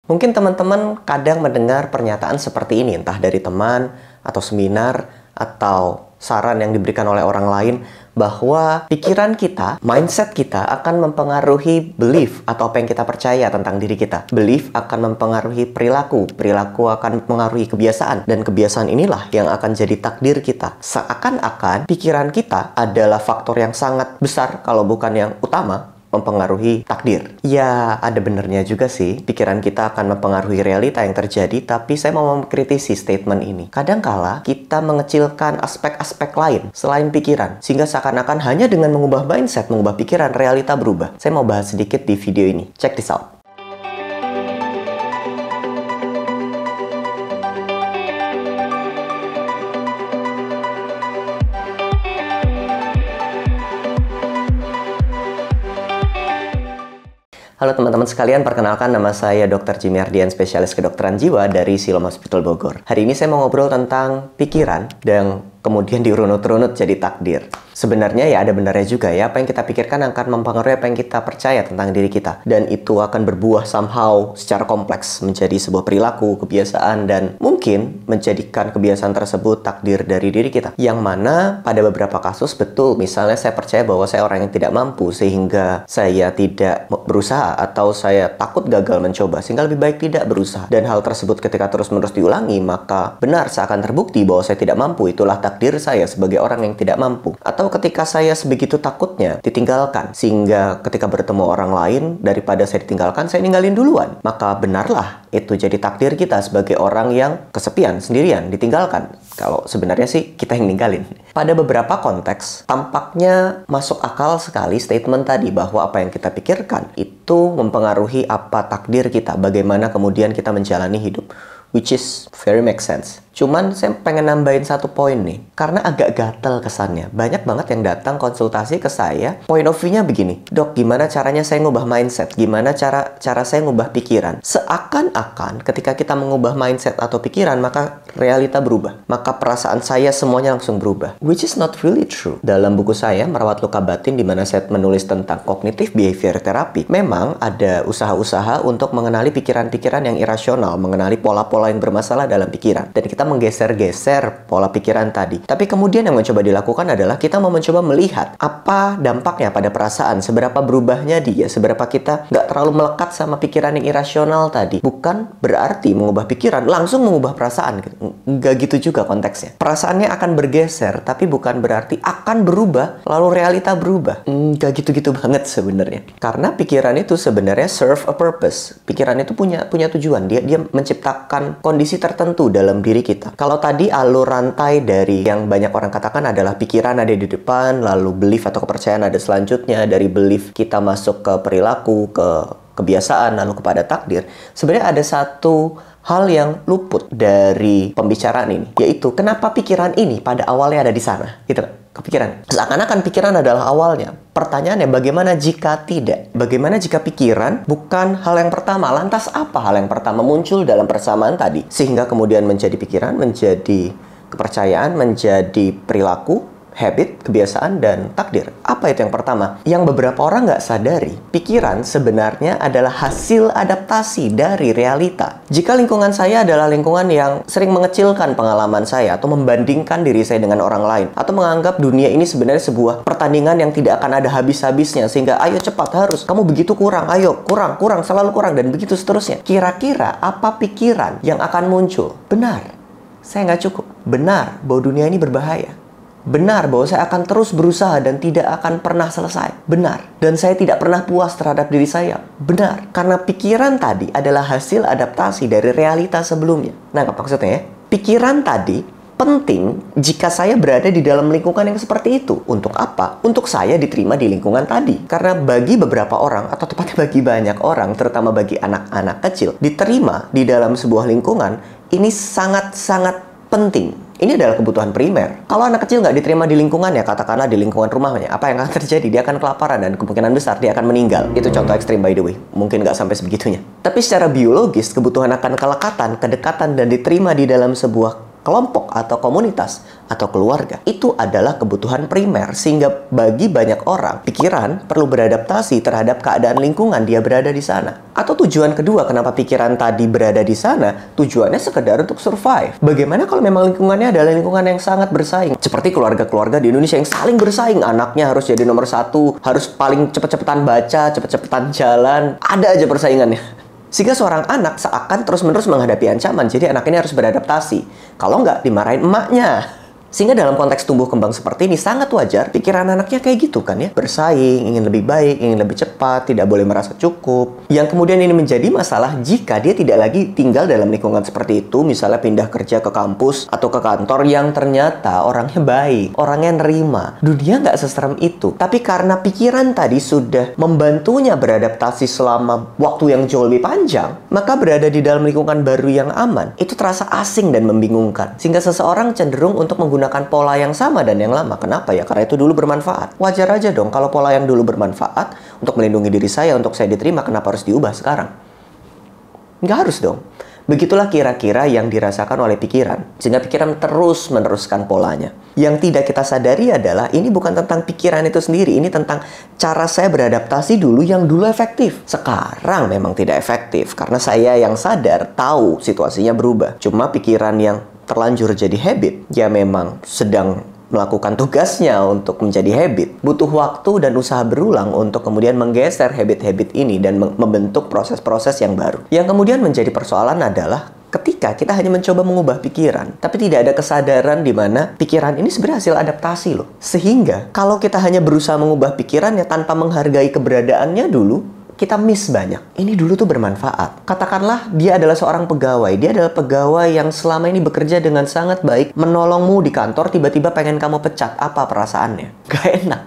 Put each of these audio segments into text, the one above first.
Mungkin teman-teman kadang mendengar pernyataan seperti ini, entah dari teman, atau seminar, atau saran yang diberikan oleh orang lain, bahwa pikiran kita, mindset kita akan mempengaruhi belief atau apa yang kita percaya tentang diri kita. Belief akan mempengaruhi perilaku, perilaku akan mempengaruhi kebiasaan, dan kebiasaan inilah yang akan jadi takdir kita. Seakan-akan pikiran kita adalah faktor yang sangat besar, kalau bukan yang utama, mempengaruhi takdir. Ya, ada benernya juga sih. Pikiran kita akan mempengaruhi realita yang terjadi, tapi saya mau mengkritisi statement ini. Kadangkala kita mengecilkan aspek-aspek lain selain pikiran, sehingga seakan-akan hanya dengan mengubah mindset, mengubah pikiran, realita berubah. Saya mau bahas sedikit di video ini. Check this out. Halo teman-teman sekalian, perkenalkan nama saya Dr. Jimmy Ardian, spesialis kedokteran jiwa dari Siloam Hospital Bogor. Hari ini saya mau ngobrol tentang pikiran dan kemudian dirunut-runut jadi takdir. Sebenarnya ya ada benarnya juga ya, apa yang kita pikirkan akan mempengaruhi apa yang kita percaya tentang diri kita. Dan itu akan berbuah somehow secara kompleks menjadi sebuah perilaku, kebiasaan, dan mungkin menjadikan kebiasaan tersebut takdir dari diri kita. Yang mana pada beberapa kasus betul, misalnya saya percaya bahwa saya orang yang tidak mampu sehingga saya tidak berusaha, atau saya takut gagal mencoba sehingga lebih baik tidak berusaha. Dan hal tersebut ketika terus-menerus diulangi, maka benar seakan terbukti bahwa saya tidak mampu, itulah takdir saya sebagai orang yang tidak mampu. Atau ketika saya sebegitu takutnya ditinggalkan, sehingga ketika bertemu orang lain, daripada saya ditinggalkan, saya ninggalin duluan. Maka benarlah itu jadi takdir kita sebagai orang yang kesepian, sendirian, ditinggalkan. Kalau sebenarnya sih kita yang ninggalin. Pada beberapa konteks, tampaknya masuk akal sekali statement tadi bahwa apa yang kita pikirkan itu mempengaruhi apa takdir kita, bagaimana kemudian kita menjalani hidup. Which is very make sense. Cuman saya pengen nambahin satu poin nih, karena agak gatel kesannya. Banyak banget yang datang konsultasi ke saya, point of view-nya begini, dok, gimana caranya saya ngubah mindset? Gimana cara saya ngubah pikiran? Seakan-akan ketika kita mengubah mindset atau pikiran, maka realita berubah. Maka perasaan saya semuanya langsung berubah. Which is not really true. Dalam buku saya, Merawat Luka Batin, di mana saya menulis tentang cognitive behavior therapy, memang ada usaha-usaha untuk mengenali pikiran-pikiran yang irasional, mengenali pola-pola yang bermasalah dalam pikiran. Dan kita menggeser-geser pola pikiran tadi. Tapi kemudian yang mencoba dilakukan adalah kita mau mencoba melihat apa dampaknya pada perasaan, seberapa berubahnya dia, seberapa kita nggak terlalu melekat sama pikiran yang irasional tadi. Bukan berarti mengubah pikiran langsung mengubah perasaan. Nggak gitu juga konteksnya. Perasaannya akan bergeser, tapi bukan berarti akan berubah lalu realita berubah. Nggak gitu-gitu banget sebenarnya. Karena pikiran itu sebenarnya serve a purpose. Pikiran itu punya tujuan. Dia menciptakan kondisi tertentu dalam diri kita. Kalau tadi alur rantai dari yang banyak orang katakan adalah pikiran ada di depan, lalu belief atau kepercayaan ada selanjutnya, dari belief kita masuk ke perilaku, ke kebiasaan, lalu kepada takdir. Sebenarnya ada satu hal yang luput dari pembicaraan ini, yaitu kenapa pikiran ini pada awalnya ada di sana, gitu kan? Kepikiran. Seakan-akan pikiran adalah awalnya. Pertanyaannya, bagaimana jika tidak? Bagaimana jika pikiran bukan hal yang pertama? Lantas apa hal yang pertama muncul dalam persamaan tadi? Sehingga kemudian menjadi pikiran, menjadi kepercayaan, menjadi perilaku, habit, kebiasaan, dan takdir. Apa itu yang pertama? Yang beberapa orang nggak sadari, pikiran sebenarnya adalah hasil adaptasi dari realita. Jika lingkungan saya adalah lingkungan yang sering mengecilkan pengalaman saya, atau membandingkan diri saya dengan orang lain, atau menganggap dunia ini sebenarnya sebuah pertandingan yang tidak akan ada habis-habisnya, sehingga ayo cepat, harus, kamu begitu kurang, ayo, kurang, selalu kurang, dan begitu seterusnya. Kira-kira apa pikiran yang akan muncul? Benar, saya nggak cukup. Benar bahwa dunia ini berbahaya. Benar bahwa saya akan terus berusaha dan tidak akan pernah selesai. Benar. Dan saya tidak pernah puas terhadap diri saya. Benar. Karena pikiran tadi adalah hasil adaptasi dari realita sebelumnya. Nah, apa maksudnya ya? Pikiran tadi penting jika saya berada di dalam lingkungan yang seperti itu. Untuk apa? Untuk saya diterima di lingkungan tadi. Karena bagi beberapa orang, atau tepatnya bagi banyak orang, terutama bagi anak-anak kecil, diterima di dalam sebuah lingkungan, ini sangat-sangat penting. Ini adalah kebutuhan primer. Kalau anak kecil nggak diterima di lingkungannya, katakanlah di lingkungan rumahnya, apa yang akan terjadi? Dia akan kelaparan dan kemungkinan besar dia akan meninggal. Itu contoh ekstrim by the way. Mungkin nggak sampai sebegitunya. Tapi secara biologis, kebutuhan akan kelekatan, kedekatan, dan diterima di dalam sebuah kelompok atau komunitas atau keluarga. Itu adalah kebutuhan primer, sehingga bagi banyak orang, pikiran perlu beradaptasi terhadap keadaan lingkungan dia berada di sana. Atau tujuan kedua kenapa pikiran tadi berada di sana, tujuannya sekedar untuk survive. Bagaimana kalau memang lingkungannya adalah lingkungan yang sangat bersaing? Seperti keluarga-keluarga di Indonesia yang saling bersaing, anaknya harus jadi nomor satu, harus paling cepet-cepetan baca, cepet-cepetan jalan, ada aja persaingannya. Sehingga seorang anak seakan terus-menerus menghadapi ancaman, jadi anak ini harus beradaptasi. Kalau nggak, dimarahin emaknya. Sehingga dalam konteks tumbuh kembang seperti ini sangat wajar pikiran anaknya kayak gitu kan ya. Bersaing, ingin lebih baik, ingin lebih cepat, tidak boleh merasa cukup. Yang kemudian ini menjadi masalah jika dia tidak lagi tinggal dalam lingkungan seperti itu. Misalnya pindah kerja ke kampus atau ke kantor yang ternyata orangnya baik, orangnya nerima. Dunia nggak seserem itu. Tapi karena pikiran tadi sudah membantunya beradaptasi selama waktu yang jauh lebih panjang, maka berada di dalam lingkungan baru yang aman, itu terasa asing dan membingungkan. Sehingga seseorang cenderung untuk menggunakan pola yang sama dan yang lama. Kenapa ya? Karena itu dulu bermanfaat. Wajar aja dong kalau pola yang dulu bermanfaat untuk melindungi diri saya, untuk saya diterima, kenapa harus diubah sekarang? Nggak harus dong. Begitulah kira-kira yang dirasakan oleh pikiran. Sehingga pikiran terus meneruskan polanya. Yang tidak kita sadari adalah ini bukan tentang pikiran itu sendiri. Ini tentang cara saya beradaptasi dulu yang dulu efektif. Sekarang memang tidak efektif. Karena saya yang sadar tahu situasinya berubah. Cuma pikiran yang terlanjur jadi habit, ya memang sedang melakukan tugasnya untuk menjadi habit. Butuh waktu dan usaha berulang untuk kemudian menggeser habit-habit ini dan membentuk proses-proses yang baru. Yang kemudian menjadi persoalan adalah ketika kita hanya mencoba mengubah pikiran, tapi tidak ada kesadaran di mana pikiran ini sebenarnya hasil adaptasi loh. Sehingga kalau kita hanya berusaha mengubah pikirannya tanpa menghargai keberadaannya dulu, kita miss banyak. Ini dulu tuh bermanfaat. Katakanlah dia adalah seorang pegawai. Dia adalah pegawai yang selama ini bekerja dengan sangat baik, menolongmu di kantor, tiba-tiba pengen kamu pecat. Apa perasaannya? Gak enak.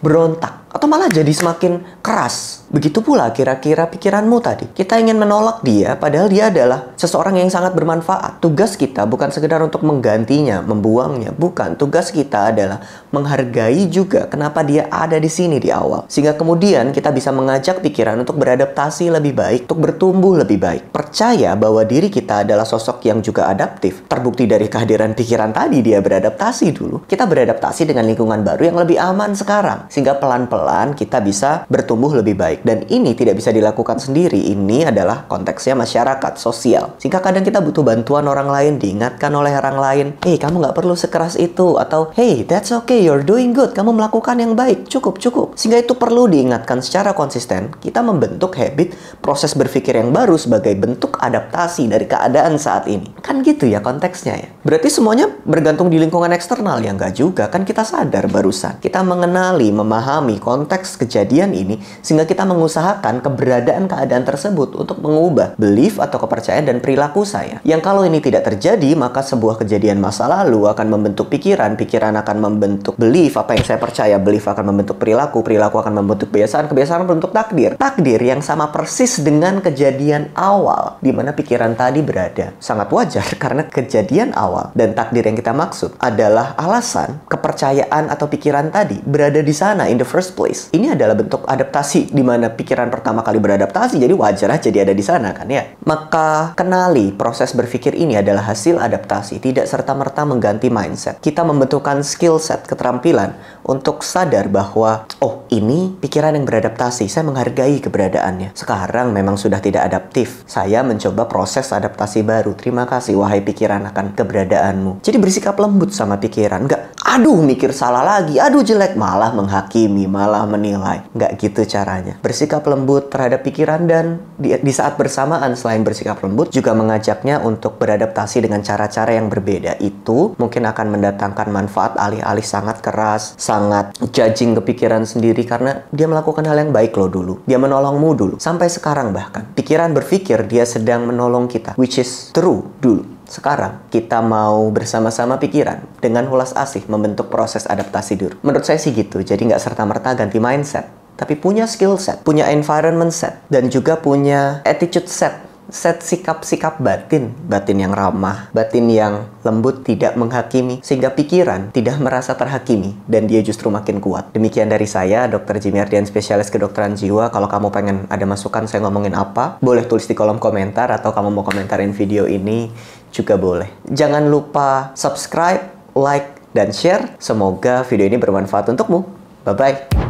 Berontak. Atau malah jadi semakin keras. Begitu pula kira-kira pikiranmu tadi. Kita ingin menolak dia, padahal dia adalah seseorang yang sangat bermanfaat. Tugas kita bukan sekedar untuk menggantinya, membuangnya. Bukan. Tugas kita adalah menghargai juga kenapa dia ada di sini di awal. Sehingga kemudian kita bisa mengajak pikiran untuk beradaptasi lebih baik, untuk bertumbuh lebih baik. Percaya bahwa diri kita adalah sosok yang juga adaptif. Terbukti dari kehadiran pikiran tadi, dia beradaptasi dulu. Kita beradaptasi dengan lingkungan baru yang lebih aman sekarang. Sehingga pelan-pelan kita bisa bertumbuh lebih baik. Dan ini tidak bisa dilakukan sendiri. Ini adalah konteksnya masyarakat, sosial. Sehingga kadang kita butuh bantuan orang lain, diingatkan oleh orang lain, hey, kamu nggak perlu sekeras itu. Atau, hey, that's okay, you're doing good. Kamu melakukan yang baik, cukup. Sehingga itu perlu diingatkan secara konsisten. Kita membentuk habit, proses berpikir yang baru sebagai bentuk adaptasi dari keadaan saat ini. Kan gitu ya konteksnya ya. Berarti semuanya bergantung di lingkungan eksternal. Ya nggak juga, kan kita sadar barusan. Kita mengenali, memahami konteks kejadian ini, sehingga kita mengusahakan keberadaan keadaan tersebut untuk mengubah belief atau kepercayaan dan perilaku saya. Yang kalau ini tidak terjadi, maka sebuah kejadian masa lalu akan membentuk pikiran, pikiran akan membentuk belief, apa yang saya percaya, belief akan membentuk perilaku, perilaku akan membentuk kebiasaan, kebiasaan membentuk takdir. Takdir yang sama persis dengan kejadian awal di mana pikiran tadi berada. Sangat wajar karena kejadian awal dan takdir yang kita maksud adalah alasan kepercayaan atau pikiran tadi berada di sana in the first place. Ini adalah bentuk adaptasi di mana pikiran pertama kali beradaptasi, jadi wajar aja dia ada di sana kan ya. Maka kenali proses berpikir ini adalah hasil adaptasi, tidak serta-merta mengganti mindset. Kita membentukkan skill set, keterampilan untuk sadar bahwa oh, ini pikiran yang beradaptasi, saya menghargai keberadaannya. Sekarang memang sudah tidak adaptif. Saya mencoba proses adaptasi baru. Terima kasih wahai pikiran akan keberadaanmu. Jadi bersikap lembut sama pikiran, enggak aduh mikir salah lagi, aduh jelek, malah menghakimi, malah menilai. Nggak gitu caranya. Bersikap lembut terhadap pikiran dan di saat bersamaan selain bersikap lembut juga mengajaknya untuk beradaptasi dengan cara-cara yang berbeda. Itu mungkin akan mendatangkan manfaat alih-alih sangat keras, sangat judging kepikiran sendiri karena dia melakukan hal yang baik loh dulu. Dia menolongmu dulu. Sampai sekarang bahkan. Pikiran berpikir dia sedang menolong kita, which is true dulu. Sekarang, kita mau bersama-sama pikiran dengan ulas asih membentuk proses adaptasi dulu. Menurut saya sih gitu, jadi nggak serta-merta ganti mindset. Tapi punya skill set, punya environment set, dan juga punya attitude set. set sikap-sikap batin, batin yang ramah, batin yang lembut, tidak menghakimi, sehingga pikiran tidak merasa terhakimi, dan dia justru makin kuat. Demikian dari saya, Dr. Jimmy Ardian, spesialis kedokteran jiwa. Kalau kamu pengen ada masukan saya ngomongin apa, boleh tulis di kolom komentar, atau kamu mau komentarin video ini juga boleh. Jangan lupa subscribe, like, dan share. Semoga video ini bermanfaat untukmu. Bye-bye.